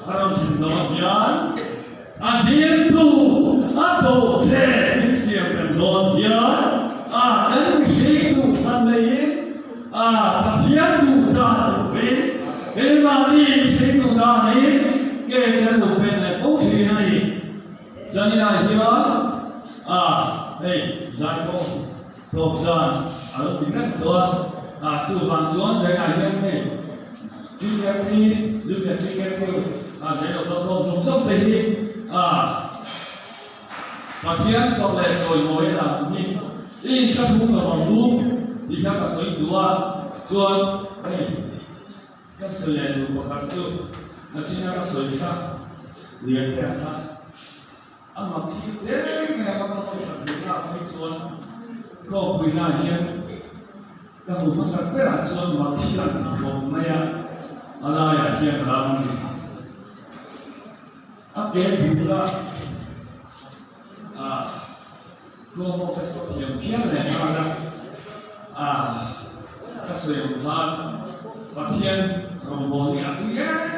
Haram Sindon Yan, Adil Tu, Ato Te, Siam and Don Yan, then we hate to Sunday, Tatian to Dan, Elmani, hate to Dan, get them to pen and Ocean. Zanina here, hey, Zanko, Topzan, I don't think that. Chủ bằng xuống dưới này lên thì chuyên nghiệp thi giúp việc chuyên nghiệp thi chế độ giao thông sống sốc thì và thiên phòng lệ rồi ngồi là như in các thùng ở vòng lũ thì các bạn suy đua xuân này các sự lệ đủ của các chú là chính là các suy khác liền theo khác mà khi đến ngày các con phải đi ra khi xuân có quỳ na hiên các hùng nó sẽ biết là xuân mà khi là không này là ya hiên làm kế thì là cô một cái số điểm khiếm này là các sự dụng và thiên đồng bộ nhạc